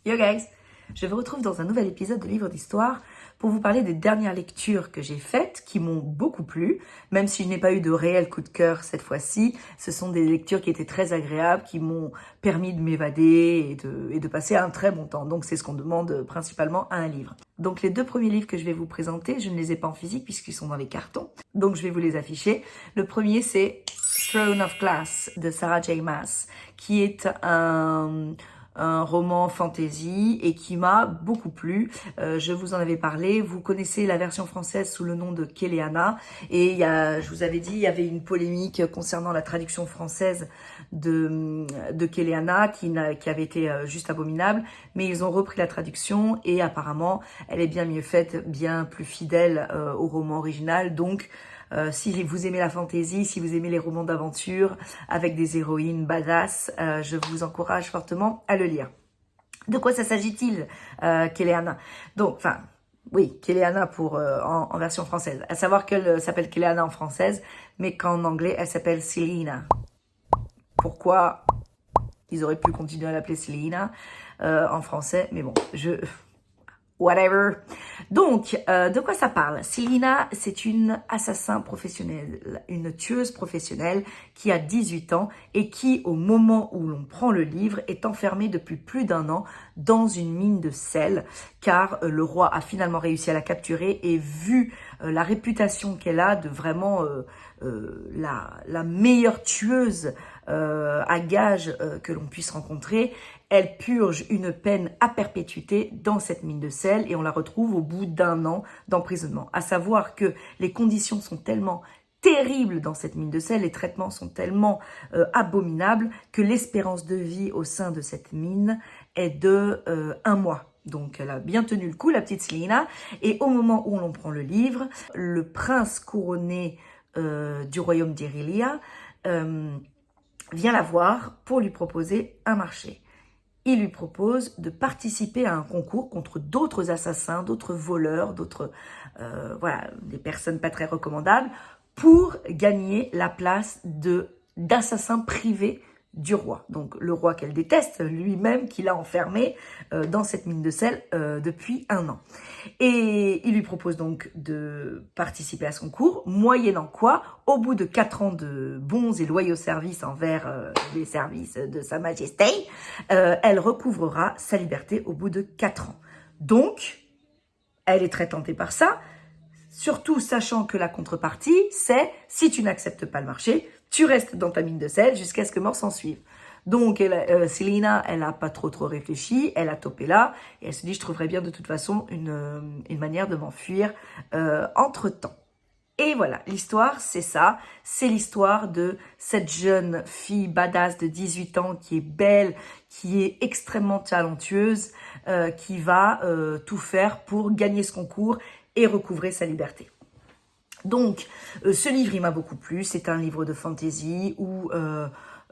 Yo guys, je vous retrouve dans un nouvel épisode de Livre d'Histoire pour vous parler des dernières lectures que j'ai faites qui m'ont beaucoup plu, même si je n'ai pas eu de réel coup de cœur cette fois-ci. Ce sont des lectures qui étaient très agréables, qui m'ont permis de m'évader et de passer un très bon temps. Donc c'est ce qu'on demande principalement à un livre. Donc les deux premiers livres que je vais vous présenter, je ne les ai pas en physique puisqu'ils sont dans les cartons. Donc je vais vous les afficher. Le premier c'est Throne of Glass de Sarah J. Maas, qui est un roman fantasy et qui m'a beaucoup plu. Je vous en avais parlé. Vous connaissez la version française sous le nom de Kéléana. Et je vous avais dit, il y avait une polémique concernant la traduction française de Kéléana qui avait été juste abominable. Mais ils ont repris la traduction et apparemment, elle est bien mieux faite, bien plus fidèle au roman original. Donc, si vous aimez la fantasy, si vous aimez les romans d'aventure avec des héroïnes badass, je vous encourage fortement à le lire. De quoi ça s'agit-il, Kéléana? Donc, enfin, oui, Kéléana en version française. À savoir qu'elle s'appelle Kéléana en française, mais qu'en anglais, elle s'appelle Selena. Pourquoi ils auraient pu continuer à l'appeler Selena en français? Mais bon, whatever. Donc, de quoi ça parle? Selena, c'est une assassin professionnelle, une tueuse professionnelle qui a 18 ans et qui, au moment où l'on prend le livre, est enfermée depuis plus d'1 an dans une mine de sel, car le roi a finalement réussi à la capturer et vu la réputation qu'elle a de vraiment la meilleure tueuse à gages que l'on puisse rencontrer, elle purge une peine à perpétuité dans cette mine de sel et on la retrouve au bout d'1 an d'emprisonnement. À savoir que les conditions sont tellement terribles dans cette mine de sel, les traitements sont tellement abominables que l'espérance de vie au sein de cette mine est de 1 mois. Donc elle a bien tenu le coup, la petite Selena. Et au moment où l'on prend le livre, le prince couronné du royaume d'Irilia vient la voir pour lui proposer un marché. Il lui propose de participer à un concours contre d'autres assassins, d'autres voleurs, voilà, des personnes pas très recommandables, pour gagner la place d'assassin privé du roi. Donc le roi qu'elle déteste, lui-même, qui l'a enfermé dans cette mine de sel depuis 1 an. Et il lui propose donc de participer à ce concours, moyennant quoi, au bout de 4 ans de bons et loyaux services envers les services de Sa Majesté, elle recouvrera sa liberté au bout de 4 ans. Donc, elle est très tentée par ça, surtout sachant que la contrepartie, c'est si tu n'acceptes pas le marché, tu restes dans ta mine de sel jusqu'à ce que mort s'en suive. Donc, Selena, elle n'a pas trop réfléchi, elle a topé là, et elle se dit, je trouverais bien de toute façon une manière de m'enfuir entre-temps. Et voilà, l'histoire, c'est ça. C'est l'histoire de cette jeune fille badass de 18 ans qui est belle, qui est extrêmement talentueuse, qui va tout faire pour gagner ce concours et recouvrer sa liberté. Donc, ce livre, il m'a beaucoup plu. C'est un livre de fantasy où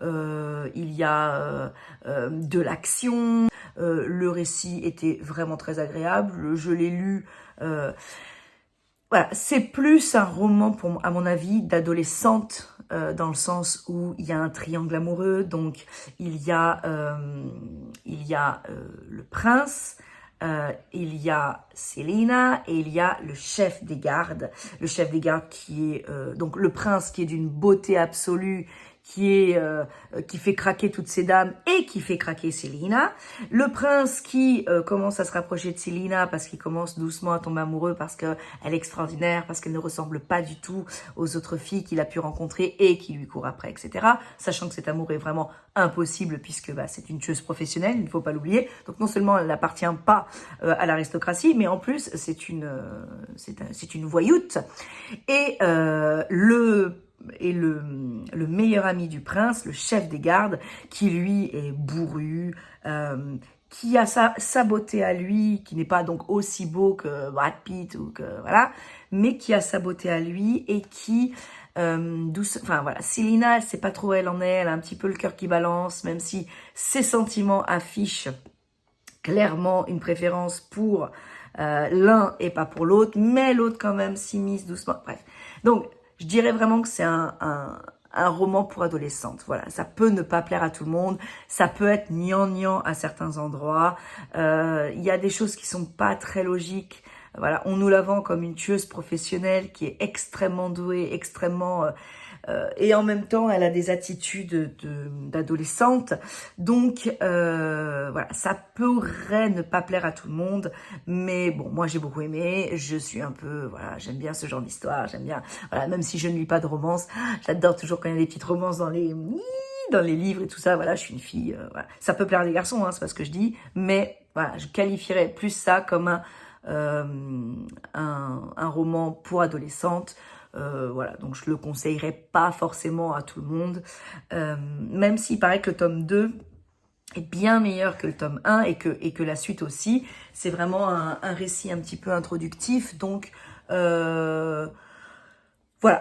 il y a de l'action. Le récit était vraiment très agréable. Je l'ai lu... Voilà, c'est plus un roman, à mon avis, d'adolescente, dans le sens où il y a un triangle amoureux. Donc, il y a le prince, il y a Selena et il y a le chef des gardes. Le chef des gardes qui est donc le prince qui est d'une beauté absolue, qui fait craquer toutes ces dames et qui fait craquer Selena. Le prince qui commence à se rapprocher de Selena parce qu'il commence doucement à tomber amoureux parce qu'elle est extraordinaire, parce qu'elle ne ressemble pas du tout aux autres filles qu'il a pu rencontrer et qui lui courent après, etc. Sachant que cet amour est vraiment impossible puisque c'est une tueuse professionnelle, il ne faut pas l'oublier. Donc non seulement elle n'appartient pas à l'aristocratie, mais en plus c'est une voyoute. Et le meilleur ami du prince, le chef des gardes, qui lui est bourru, qui a sa beauté à lui, qui n'est pas donc aussi beau que Brad Pitt ou que voilà, mais qui a sa beauté à lui et qui enfin voilà, Selena, elle sait pas trop où elle en est, elle a un petit peu le cœur qui balance, même si ses sentiments affichent clairement une préférence pour l'un et pas pour l'autre, mais l'autre quand même s'immisce doucement, bref. Donc, je dirais vraiment que c'est un un roman pour adolescentes. Voilà, ça peut ne pas plaire à tout le monde, ça peut être gnangnan à certains endroits. Il y a des choses qui sont pas très logiques. Voilà, on nous la vend comme une tueuse professionnelle qui est extrêmement douée, extrêmement et en même temps, elle a des attitudes d'adolescente. Donc, voilà, ça pourrait ne pas plaire à tout le monde. Mais bon, moi, j'ai beaucoup aimé. Je suis un peu, voilà, j'aime bien ce genre d'histoire. J'aime bien, voilà, même si je ne lis pas de romance, j'adore toujours quand il y a des petites romances dans les livres et tout ça. Voilà, je suis une fille. Voilà. Ça peut plaire à des garçons, hein, c'est pas ce que je dis. Mais voilà, je qualifierais plus ça comme un roman pour adolescente. Voilà, donc je le conseillerais pas forcément à tout le monde, même s'il paraît que le tome 2 est bien meilleur que le tome 1 et que la suite aussi. C'est vraiment un récit un petit peu introductif, donc voilà,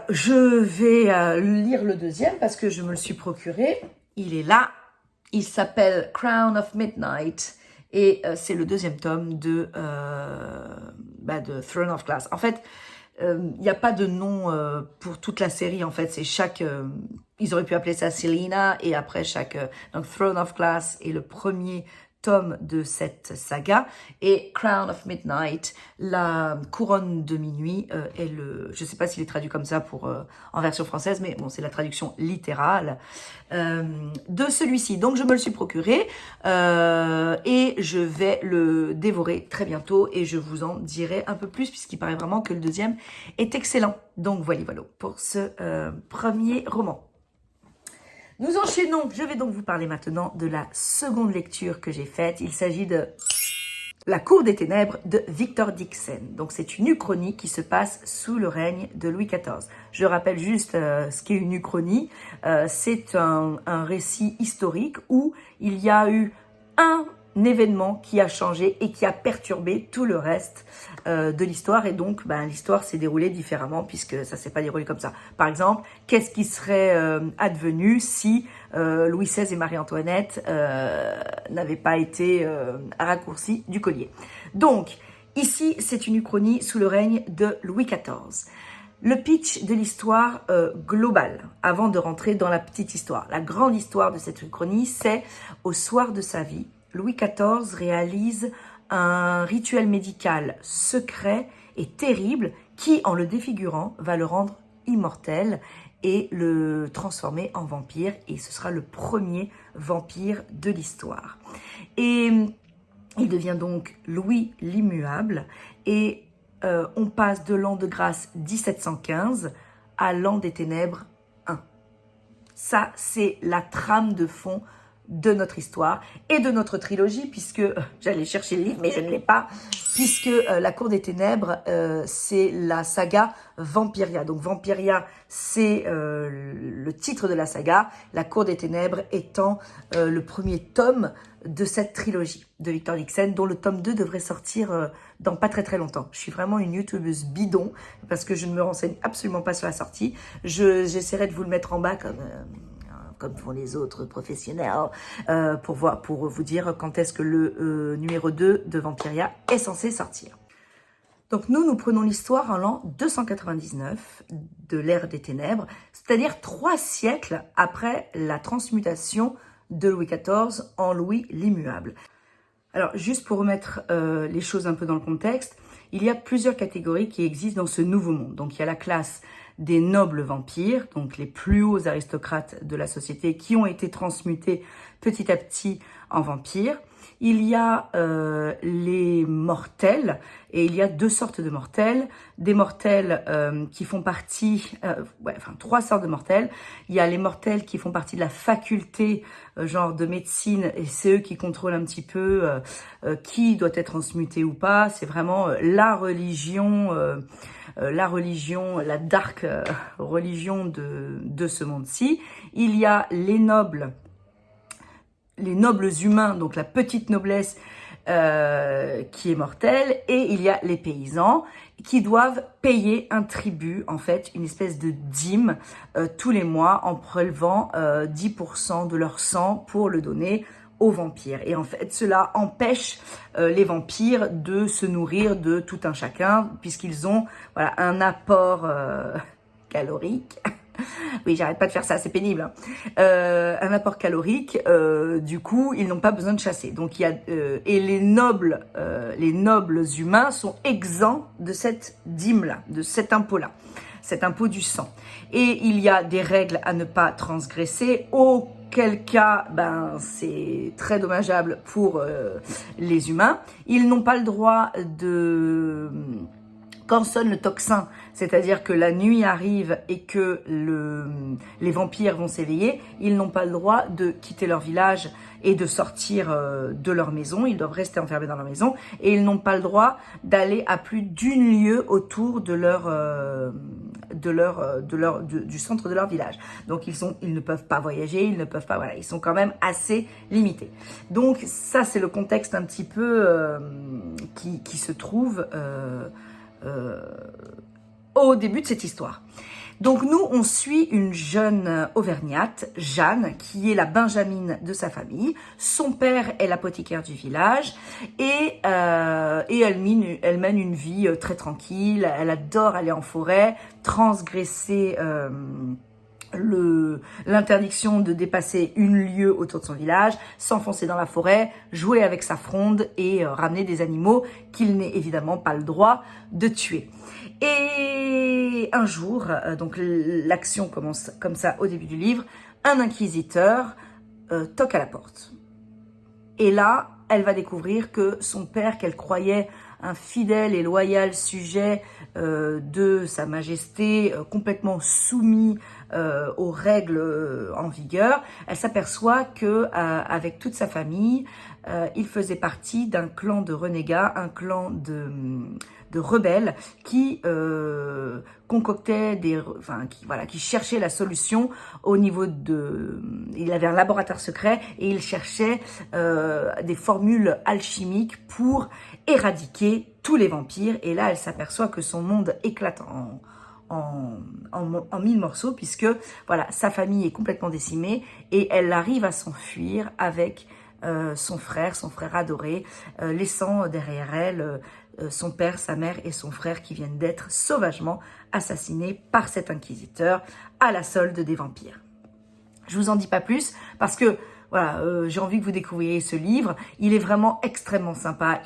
je vais lire le deuxième parce que je me le suis procuré. Il est là, il s'appelle Crown of Midnight et c'est le deuxième tome de Throne of Glass. En fait, il n'y a pas de nom pour toute la série, en fait, c'est chaque... ils auraient pu appeler ça Selena, et après chaque... donc Throne of Glass est le premier tome de cette saga, et Crown of Midnight, la couronne de minuit, est le... Je ne sais pas s'il est traduit comme ça pour en version française, mais bon, c'est la traduction littérale de celui-ci. Donc je me le suis procuré, et je vais le dévorer très bientôt, et je vous en dirai un peu plus, puisqu'il paraît vraiment que le deuxième est excellent. Donc voilà pour ce premier roman. Nous enchaînons, je vais donc vous parler maintenant de la seconde lecture que j'ai faite. Il s'agit de La Cour des Ténèbres de Victor Dixon. Donc c'est une uchronie qui se passe sous le règne de Louis XIV. Je rappelle juste ce qu'est une uchronie. C'est un récit historique où il y a eu un événement qui a changé et qui a perturbé tout le reste de l'histoire, et donc l'histoire s'est déroulée différemment puisque ça s'est pas déroulé comme ça. Par exemple, qu'est-ce qui serait advenu si Louis XVI et Marie-Antoinette n'avaient pas été raccourcis du collier. Donc ici, c'est une uchronie sous le règne de Louis XIV. Le pitch de l'histoire globale, avant de rentrer dans la petite histoire. La grande histoire de cette uchronie, c'est au soir de sa vie, Louis XIV réalise un rituel médical secret et terrible qui, en le défigurant, va le rendre immortel et le transformer en vampire. Et ce sera le premier vampire de l'histoire. Et il devient donc Louis l'Immuable. Et on passe de l'an de grâce 1715 à l'an des ténèbres 1. Ça, c'est la trame de fond de notre histoire et de notre trilogie, puisque j'allais chercher le livre mais je ne l'ai pas, puisque La Cour des Ténèbres, c'est la saga Vampiria. Donc Vampiria, c'est le titre de la saga, La Cour des Ténèbres étant le premier tome de cette trilogie de Victor Dixon, dont le tome 2 devrait sortir dans pas très très longtemps. Je suis vraiment une youtubeuse bidon parce que je ne me renseigne absolument pas sur la sortie. J'essaierai de vous le mettre en bas comme font les autres professionnels, pour vous dire quand est-ce que le numéro 2 de Vampiria est censé sortir. Donc nous prenons l'histoire en l'an 299 de l'ère des ténèbres, c'est-à-dire 3 siècles après la transmutation de Louis XIV en Louis l'Immuable. Alors juste pour remettre les choses un peu dans le contexte, il y a plusieurs catégories qui existent dans ce nouveau monde. Donc il y a la classe des nobles vampires, donc les plus hauts aristocrates de la société qui ont été transmutés petit à petit en vampires. Il y a les mortels, et il y a 2 sortes de mortels. Des mortels qui font partie, 3 sortes de mortels. Il y a les mortels qui font partie de la faculté genre de médecine, et c'est eux qui contrôlent un petit peu qui doit être transmuté ou pas. C'est vraiment la religion, la dark religion de ce monde-ci. Il y a les nobles humains, donc la petite noblesse qui est mortelle, et il y a les paysans qui doivent payer un tribut, en fait, une espèce de dîme tous les mois en prélevant 10% de leur sang pour le donner aux vampires. Et en fait, cela empêche les vampires de se nourrir de tout un chacun, puisqu'ils ont un apport calorique Oui, j'arrête pas de faire ça, c'est pénible. Hein. Un apport calorique, du coup, ils n'ont pas besoin de chasser. Donc il y a et les nobles humains sont exempts de cette dîme-là, de cet impôt-là, cet impôt du sang. Et il y a des règles à ne pas transgresser. Auquel cas, ben c'est très dommageable pour les humains. Ils n'ont pas le droit de quand sonne le tocsin, c'est-à-dire que la nuit arrive et que les vampires vont s'éveiller, ils n'ont pas le droit de quitter leur village et de sortir de leur maison. Ils doivent rester enfermés dans leur maison et ils n'ont pas le droit d'aller à plus d'une lieue autour du centre de leur village. Donc ils ne peuvent pas voyager, ils ne peuvent pas, voilà, ils sont quand même assez limités. Donc ça c'est le contexte un petit peu qui se trouve au début de cette histoire. Donc nous, on suit une jeune auvergnate, Jeanne, qui est la benjamine de sa famille. Son père est l'apothicaire du village et elle mène une vie très tranquille. Elle adore aller en forêt, transgresser l'interdiction de dépasser une lieue autour de son village, s'enfoncer dans la forêt, jouer avec sa fronde et ramener des animaux qu'il n'est évidemment pas le droit de tuer. Et un jour, donc l'action commence comme ça au début du livre, un inquisiteur toque à la porte. Et là, elle va découvrir que son père, qu'elle croyait un fidèle et loyal sujet de Sa Majesté, complètement soumis aux règles en vigueur, elle s'aperçoit que avec toute sa famille, il faisait partie d'un clan de renégats, un clan de rebelles qui concoctaient qui cherchaient la solution au niveau de... Il avait un laboratoire secret et il cherchait des formules alchimiques pour éradiquer tous les vampires. Et là, elle s'aperçoit que son monde éclate en mille morceaux, puisque voilà, sa famille est complètement décimée et elle arrive à s'enfuir avec son frère adoré, laissant derrière elle son père, sa mère et son frère qui viennent d'être sauvagement assassinés par cet inquisiteur à la solde des vampires. Je vous en dis pas plus parce que voilà, j'ai envie que vous découvriez ce livre. Il est vraiment extrêmement sympa.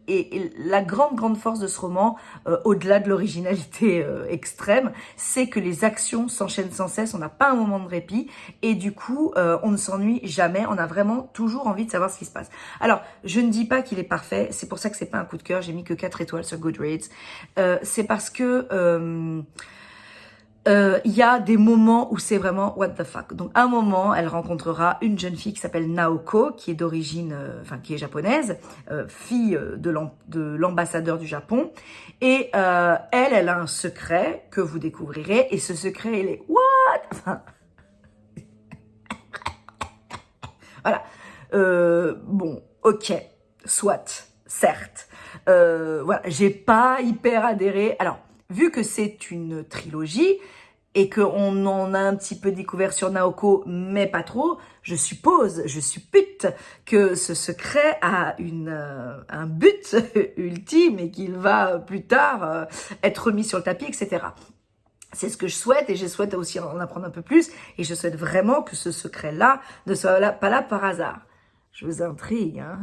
Et la grande force de ce roman, au-delà de l'originalité extrême, c'est que les actions s'enchaînent sans cesse, on n'a pas un moment de répit, et du coup, on ne s'ennuie jamais, on a vraiment toujours envie de savoir ce qui se passe. Alors, je ne dis pas qu'il est parfait, c'est pour ça que c'est pas un coup de cœur, j'ai mis que 4 étoiles sur Goodreads, c'est parce que... il y a des moments où c'est vraiment what the fuck. Donc, à un moment, elle rencontrera une jeune fille qui s'appelle Naoko, qui est d'origine, qui est japonaise, fille de l'ambassadeur du Japon. Et elle a un secret que vous découvrirez. Et ce secret, il est what? Enfin, voilà. Bon, ok, soit, certes. Voilà, j'ai pas hyper adhéré. Alors, vu que c'est une trilogie et qu'on en a un petit peu découvert sur Naoko, mais pas trop, je suppose que ce secret a un but ultime et qu'il va plus tard être remis sur le tapis, etc. C'est ce que je souhaite et je souhaite aussi en apprendre un peu plus et je souhaite vraiment que ce secret-là ne soit pas là par hasard. Je vous intrigue, hein.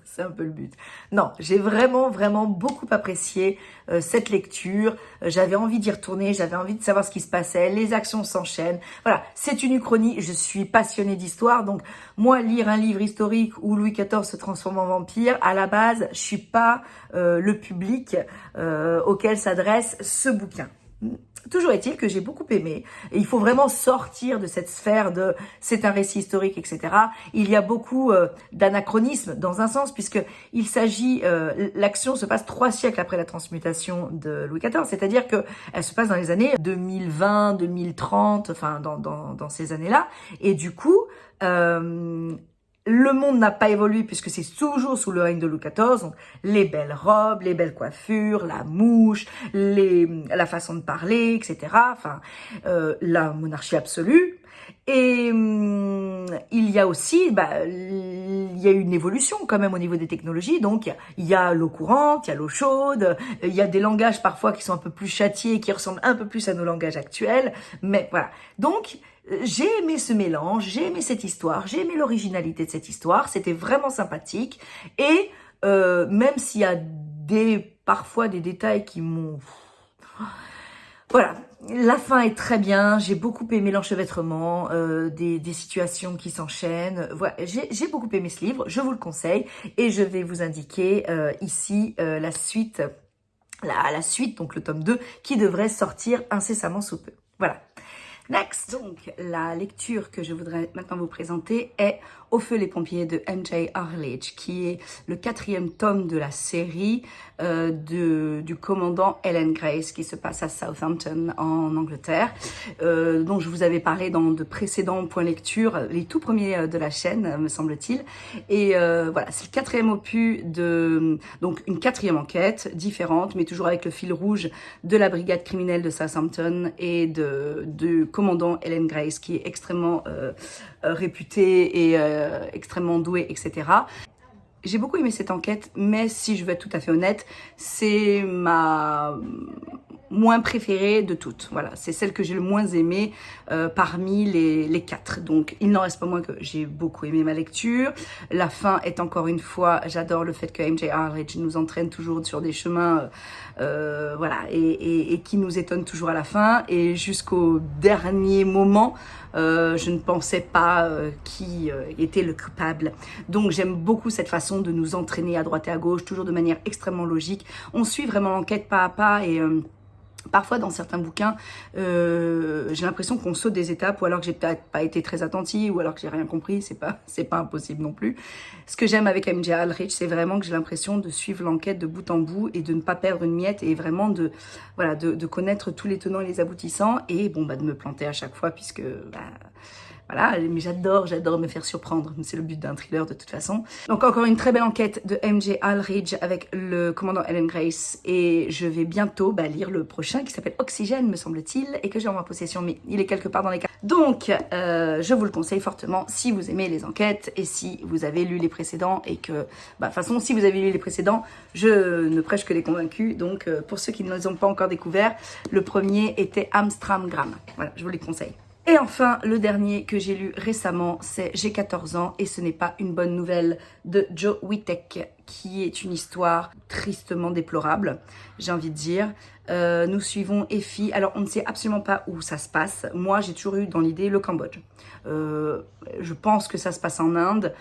C'est un peu le but. Non, j'ai vraiment beaucoup apprécié cette lecture. J'avais envie d'y retourner, j'avais envie de savoir ce qui se passait. Les actions s'enchaînent. Voilà, c'est une uchronie. Je suis passionnée d'histoire. Donc, moi, lire un livre historique où Louis XIV se transforme en vampire, à la base, je suis pas le public auquel s'adresse ce bouquin. Toujours est-il que j'ai beaucoup aimé. Et il faut vraiment sortir de cette sphère de c'est un récit historique, etc. Il y a beaucoup d'anachronismes dans un sens, puisque il s'agit, l'action se passe 3 siècles après la transmutation de Louis XIV, c'est-à-dire que elle se passe dans les années 2020, 2030, enfin dans ces années-là. Et du coup, le monde n'a pas évolué puisque c'est toujours sous le règne de Louis XIV, donc les belles robes, les belles coiffures, la mouche, la façon de parler, etc. Enfin, la monarchie absolue. Et il y a aussi y a une évolution quand même au niveau des technologies. Donc, il y a l'eau courante, il y a l'eau chaude, il y a des langages parfois qui sont un peu plus châtiés, qui ressemblent un peu plus à nos langages actuels. Mais voilà. Donc, j'ai aimé ce mélange, j'ai aimé cette histoire, j'ai aimé l'originalité de cette histoire. C'était vraiment sympathique. Et même s'il y a parfois des détails qui m'ont... Voilà, la fin est très bien, j'ai beaucoup aimé l'enchevêtrement, des situations qui s'enchaînent. Voilà, j'ai beaucoup aimé ce livre, je vous le conseille et je vais vous indiquer ici la suite, la suite, donc le tome 2, qui devrait sortir incessamment sous peu. Voilà. Next. Donc, la lecture que je voudrais maintenant vous présenter est Au feu les pompiers de M.J. Arledge, qui est le 4e tome de la série du commandant Ellen Grace, qui se passe à Southampton, en Angleterre, dont je vous avais parlé dans de précédents points lecture, les tout premiers de la chaîne, me semble-t-il. Et voilà, c'est le 4e opus de... Donc, une 4e enquête, différente, mais toujours avec le fil rouge de la brigade criminelle de Southampton et du commandant Ellen Grace, qui est extrêmement réputé et extrêmement doué, etc. J'ai beaucoup aimé cette enquête, mais si je veux être tout à fait honnête, c'est ma moins préférée de toutes. Voilà, c'est celle que j'ai le moins aimée parmi les 4. Donc, il n'en reste pas moins que j'ai beaucoup aimé ma lecture. La fin est encore une fois, j'adore le fait que M.J. Arledge nous entraîne toujours sur des chemins, voilà, et qui nous étonne toujours à la fin. Et jusqu'au dernier moment, je ne pensais pas qui était le coupable. Donc, j'aime beaucoup cette façon de nous entraîner à droite et à gauche, toujours de manière extrêmement logique. On suit vraiment l'enquête pas à pas et... Parfois, dans certains bouquins, j'ai l'impression qu'on saute des étapes, ou alors que j'ai peut-être pas été très attentive, ou alors que j'ai rien compris. C'est pas impossible non plus. Ce que j'aime avec M.J. Arledge, c'est vraiment que j'ai l'impression de suivre l'enquête de bout en bout et de ne pas perdre une miette et vraiment de connaître tous les tenants et les aboutissants et bon de me planter à chaque fois puisque voilà, mais j'adore me faire surprendre. C'est le but d'un thriller de toute façon. Donc encore une très belle enquête de M.J. Arledge avec le commandant Ellen Grace. Et je vais bientôt lire le prochain qui s'appelle Oxygène, me semble-t-il, et que j'ai en ma possession, mais il est quelque part dans les cartes. Donc, je vous le conseille fortement si vous aimez les enquêtes et si vous avez lu les précédents et que, de toute façon, si vous avez lu les précédents, je ne prêche que les convaincus. Donc, pour ceux qui ne les ont pas encore découverts, le premier était Amstramgram. Voilà, je vous les conseille. Et enfin, le dernier que j'ai lu récemment, c'est J'ai 14 ans et ce n'est pas une bonne nouvelle de Joe Witek, qui est une histoire tristement déplorable, j'ai envie de dire. Nous suivons Effie. Alors, on ne sait absolument pas où ça se passe. Moi, j'ai toujours eu dans l'idée le Cambodge. Je pense que ça se passe en Inde.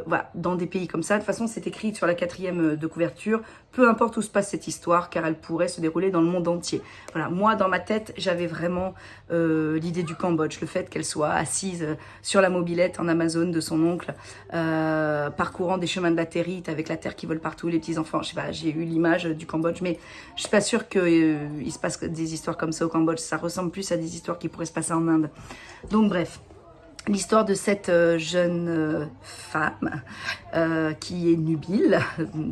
Voilà, dans des pays comme ça. De toute façon, c'est écrit sur la 4e de couverture. Peu importe où se passe cette histoire, car elle pourrait se dérouler dans le monde entier. Voilà, moi, dans ma tête, j'avais vraiment l'idée du Cambodge. Le fait qu'elle soit assise sur la mobilette en Amazon de son oncle, parcourant des chemins de latérite avec la terre qui vole partout, les petits-enfants. Je sais pas, j'ai eu l'image du Cambodge, mais je suis pas sûre qu'il se passe des histoires comme ça au Cambodge. Ça ressemble plus à des histoires qui pourraient se passer en Inde. Donc, bref. L'histoire de cette jeune femme qui est nubile,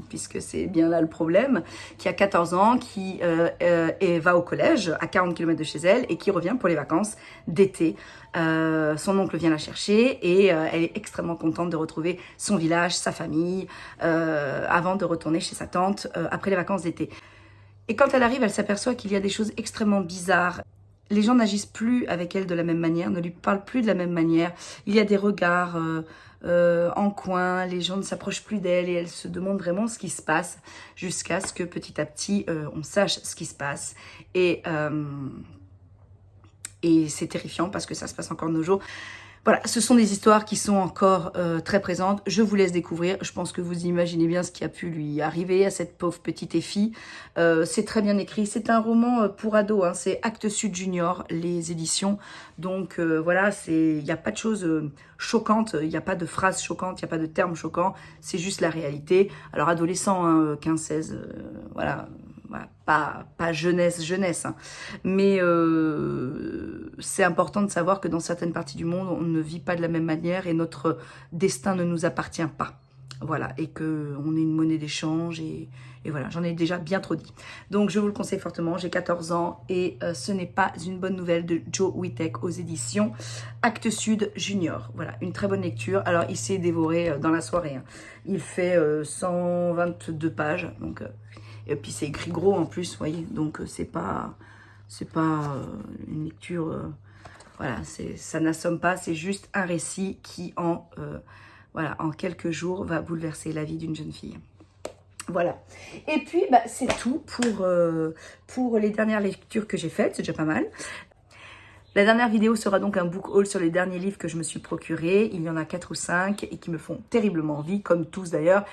puisque c'est bien là le problème, qui a 14 ans, qui va au collège à 40 km de chez elle et qui revient pour les vacances d'été. Son oncle vient la chercher et elle est extrêmement contente de retrouver son village, sa famille, avant de retourner chez sa tante après les vacances d'été. Et quand elle arrive, elle s'aperçoit qu'il y a des choses extrêmement bizarres. Les gens n'agissent plus avec elle de la même manière, ne lui parlent plus de la même manière. Il y a des regards en coin, les gens ne s'approchent plus d'elle et elle se demande vraiment ce qui se passe jusqu'à ce que petit à petit on sache ce qui se passe. Et c'est terrifiant parce que ça se passe encore de nos jours. Voilà, ce sont des histoires qui sont encore très présentes. Je vous laisse découvrir. Je pense que vous imaginez bien ce qui a pu lui arriver à cette pauvre petite Effie. C'est très bien écrit. C'est un roman pour ados. Hein. C'est Actes Sud Junior, les éditions. Donc voilà, il n'y a pas de choses choquantes. Il n'y a pas de phrases choquantes. Il n'y a pas de termes choquants. C'est juste la réalité. Alors adolescent, hein, 15-16, voilà. Voilà, pas jeunesse, hein. Mais c'est important de savoir que dans certaines parties du monde, on ne vit pas de la même manière et notre destin ne nous appartient pas. Voilà, et qu'on ait une monnaie d'échange et voilà, j'en ai déjà bien trop dit. Donc je vous le conseille fortement, j'ai 14 ans et ce n'est pas une bonne nouvelle de Joe Witek aux éditions Actes Sud Junior. Voilà, une très bonne lecture. Alors il s'est dévoré dans la soirée, hein. Il fait 122 pages, donc, et puis c'est écrit gros en plus, vous voyez, donc c'est pas une lecture... voilà, ça n'assomme pas, c'est juste un récit qui voilà, en quelques jours va bouleverser la vie d'une jeune fille. Voilà. Et puis, c'est tout pour les dernières lectures que j'ai faites, c'est déjà pas mal. La dernière vidéo sera donc un book haul sur les derniers livres que je me suis procurés. Il y en a 4 ou 5 et qui me font terriblement envie, comme tous d'ailleurs.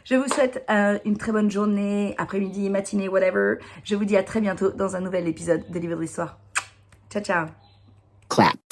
Je vous souhaite une très bonne journée, après-midi, matinée, whatever. Je vous dis à très bientôt dans un nouvel épisode de Livre de l'Histoire. Ciao, ciao. Clap.